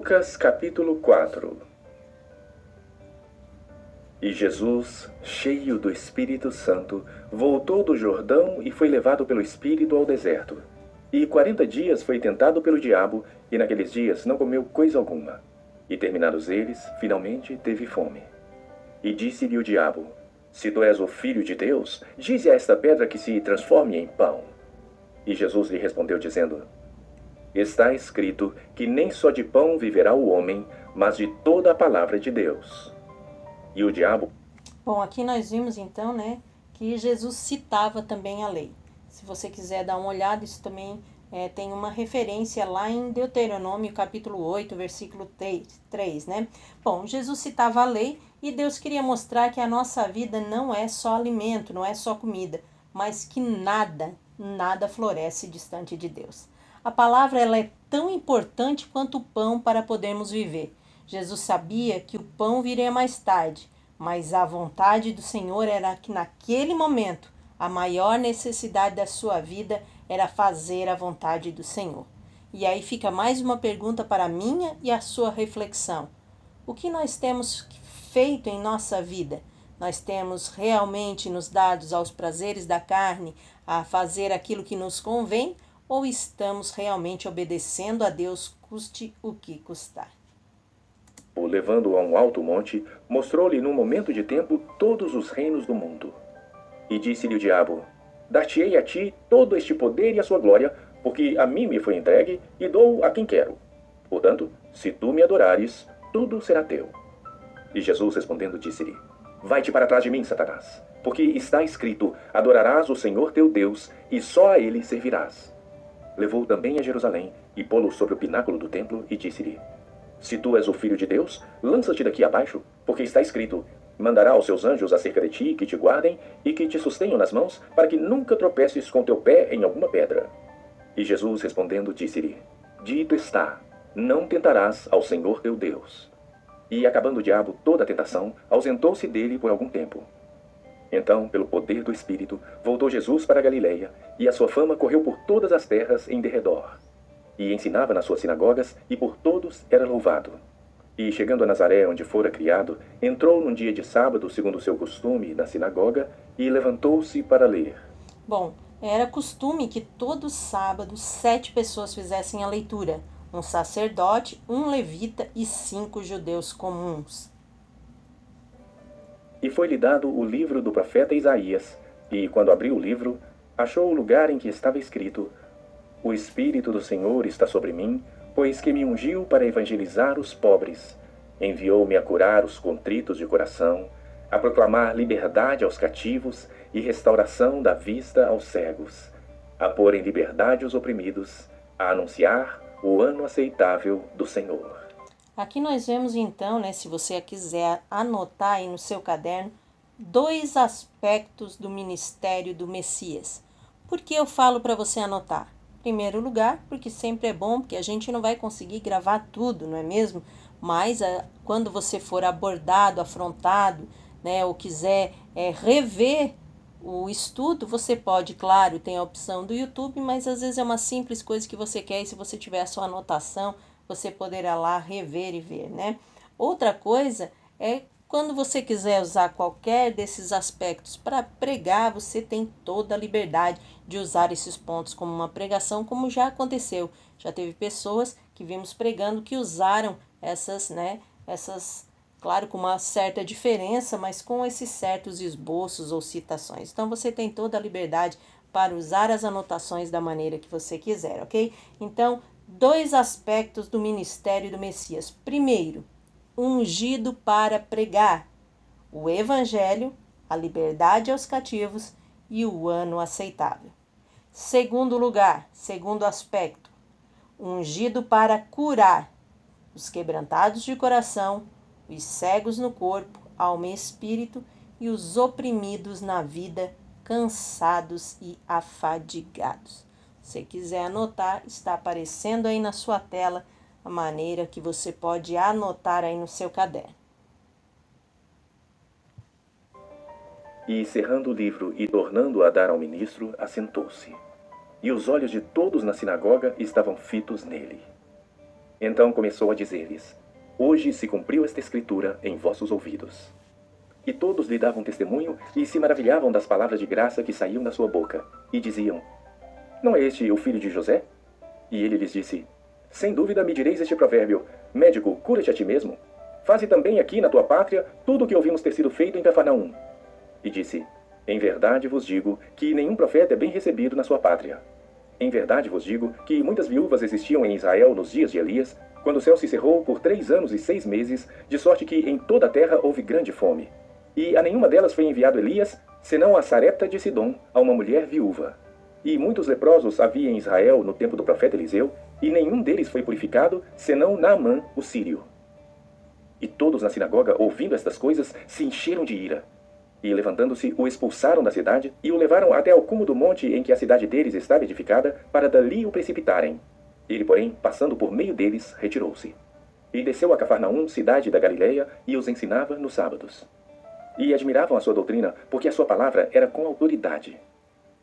Lucas capítulo 4. E Jesus, cheio do Espírito Santo, voltou do Jordão e foi levado pelo Espírito ao deserto. E 40 dias foi tentado pelo diabo, e naqueles dias não comeu coisa alguma. E terminados eles, finalmente teve fome. E disse-lhe o diabo: Se tu és o Filho de Deus, dize a esta pedra que se transforme em pão. E Jesus lhe respondeu dizendo: Está escrito que nem só de pão viverá o homem, mas de toda a palavra de Deus. E o diabo... Bom, aqui nós vimos então, que Jesus citava também a lei. Se você quiser dar uma olhada, isso também tem uma referência lá em Deuteronômio capítulo 8, versículo 3, né? Bom, Jesus citava a lei e Deus queria mostrar que a nossa vida não é só alimento, não é só comida, mas que nada floresce distante de Deus. A palavra ela é tão importante quanto o pão para podermos viver. Jesus sabia que o pão viria mais tarde, mas a vontade do Senhor era que naquele momento a maior necessidade da sua vida era fazer a vontade do Senhor. E aí fica mais uma pergunta para a minha e a sua reflexão. O que nós temos feito em nossa vida? Nós temos realmente nos dados aos prazeres da carne, a fazer aquilo que nos convém, ou estamos realmente obedecendo a Deus, custe o que custar? Levando-o a um alto monte, mostrou-lhe num momento de tempo todos os reinos do mundo. E disse-lhe o diabo: Dar-te-ei a ti todo este poder e a sua glória, porque a mim me foi entregue e dou a quem quero. Portanto, se tu me adorares, tudo será teu. E Jesus respondendo disse-lhe: Vai-te para trás de mim, Satanás, porque está escrito: Adorarás o Senhor teu Deus, e só a ele servirás. Levou-o também a Jerusalém, e pô-lo sobre o pináculo do templo, e disse-lhe: Se tu és o Filho de Deus, lança-te daqui abaixo, porque está escrito: Mandará aos seus anjos acerca de ti, que te guardem e que te sustenham nas mãos, para que nunca tropeces com teu pé em alguma pedra. E Jesus respondendo disse-lhe: Dito está, não tentarás ao Senhor teu Deus. E acabando o diabo toda a tentação, ausentou-se dele por algum tempo. Então, pelo poder do Espírito, voltou Jesus para a Galileia, e a sua fama correu por todas as terras em derredor. E ensinava nas suas sinagogas, e por todos era louvado. E chegando a Nazaré, onde fora criado, entrou num dia de sábado, segundo o seu costume, na sinagoga, e levantou-se para ler. Bom, era costume que todo sábado 7 pessoas fizessem a leitura, um sacerdote, um levita e 5 judeus comuns. E foi-lhe dado o livro do profeta Isaías, e quando abriu o livro, achou o lugar em que estava escrito: O Espírito do Senhor está sobre mim, pois que me ungiu para evangelizar os pobres. Enviou-me a curar os contritos de coração, a proclamar liberdade aos cativos e restauração da vista aos cegos, a pôr em liberdade os oprimidos, a anunciar o ano aceitável do Senhor. Aqui nós vemos então, se você quiser anotar aí no seu caderno, 2 aspectos do ministério do Messias. Por que eu falo para você anotar? Em primeiro lugar, porque sempre é bom, porque a gente não vai conseguir gravar tudo, não é mesmo? Mas quando você for abordado, afrontado, ou quiser rever o estudo, você pode, claro, tem a opção do YouTube, mas às vezes é uma simples coisa que você quer e se você tiver a sua anotação, você poderá lá rever e ver, né? Outra coisa é quando você quiser usar qualquer desses aspectos para pregar, você tem toda a liberdade de usar esses pontos como uma pregação, como já aconteceu. Já teve pessoas que vimos pregando que usaram essas, claro, com uma certa diferença, mas com esses certos esboços ou citações. Então, você tem toda a liberdade para usar as anotações da maneira que você quiser, ok? Então, 2 aspectos do ministério do Messias. Primeiro, ungido para pregar o evangelho, a liberdade aos cativos e o ano aceitável. Segundo lugar, segundo aspecto, ungido para curar os quebrantados de coração, os cegos no corpo, alma e espírito e os oprimidos na vida, cansados e afadigados. Se quiser anotar, está aparecendo aí na sua tela a maneira que você pode anotar aí no seu caderno. E, cerrando o livro e tornando-o a dar ao ministro, assentou-se. E os olhos de todos na sinagoga estavam fitos nele. Então começou a dizer-lhes: Hoje se cumpriu esta escritura em vossos ouvidos. E todos lhe davam testemunho e se maravilhavam das palavras de graça que saíam da sua boca, e diziam: Não é este o filho de José? E ele lhes disse: Sem dúvida me direis este provérbio: Médico, cura-te a ti mesmo. Faze também aqui na tua pátria tudo o que ouvimos ter sido feito em Cafarnaum. E disse: Em verdade vos digo que nenhum profeta é bem recebido na sua pátria. Em verdade vos digo que muitas viúvas existiam em Israel nos dias de Elias, quando o céu se cerrou por 3 anos e 6 meses, de sorte que em toda a terra houve grande fome. E a nenhuma delas foi enviado Elias, senão a Sarepta de Sidom, a uma mulher viúva. E muitos leprosos havia em Israel no tempo do profeta Eliseu, e nenhum deles foi purificado, senão Naamã, o sírio. E todos na sinagoga, ouvindo estas coisas, se encheram de ira. E, levantando-se, o expulsaram da cidade e o levaram até ao cume do monte em que a cidade deles estava edificada, para dali o precipitarem. Ele, porém, passando por meio deles, retirou-se. E desceu a Cafarnaum, cidade da Galileia, e os ensinava nos sábados. E admiravam a sua doutrina, porque a sua palavra era com autoridade.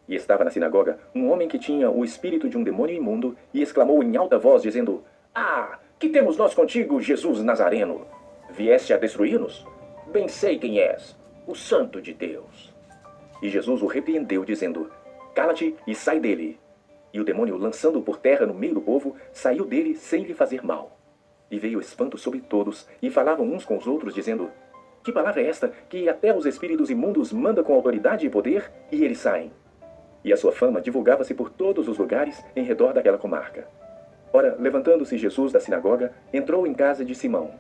E estava na sinagoga um homem que tinha o espírito de um demônio imundo, e exclamou em alta voz, dizendo: Ah, que temos nós contigo, Jesus Nazareno? Vieste a destruir-nos? Bem sei quem és, o Santo de Deus. E Jesus o repreendeu, dizendo: Cala-te e sai dele. E o demônio, lançando-o por terra no meio do povo, saiu dele sem lhe fazer mal. E veio espanto sobre todos, e falavam uns com os outros, dizendo: Que palavra é esta, que até os espíritos imundos manda com autoridade e poder, e eles saem? E a sua fama divulgava-se por todos os lugares em redor daquela comarca. Ora, levantando-se Jesus da sinagoga, entrou em casa de Simão.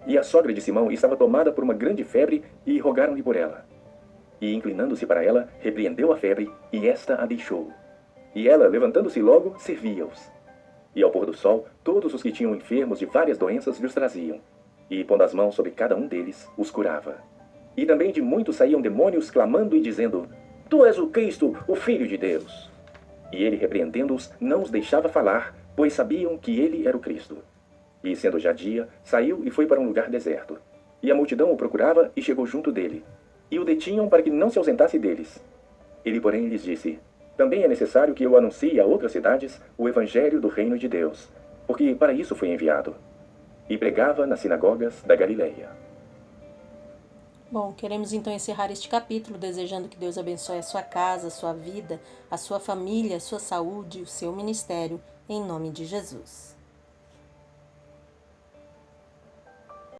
E a sogra de Simão estava tomada por uma grande febre, e rogaram-lhe por ela. E, inclinando-se para ela, repreendeu a febre, e esta a deixou. E ela, levantando-se logo, servia-os. E ao pôr do sol, todos os que tinham enfermos de várias doenças lhes traziam. E, pondo as mãos sobre cada um deles, os curava. E também de muitos saíam demônios, clamando e dizendo: Tu és o Cristo, o Filho de Deus. E ele, repreendendo-os, não os deixava falar, pois sabiam que ele era o Cristo. E, sendo já dia, saiu e foi para um lugar deserto. E a multidão o procurava e chegou junto dele. E o detinham para que não se ausentasse deles. Ele, porém, lhes disse: Também é necessário que eu anuncie a outras cidades o evangelho do reino de Deus, porque para isso fui enviado. E pregava nas sinagogas da Galileia. Bom, queremos então encerrar este capítulo desejando que Deus abençoe a sua casa, a sua vida, a sua família, a sua saúde, o seu ministério, em nome de Jesus.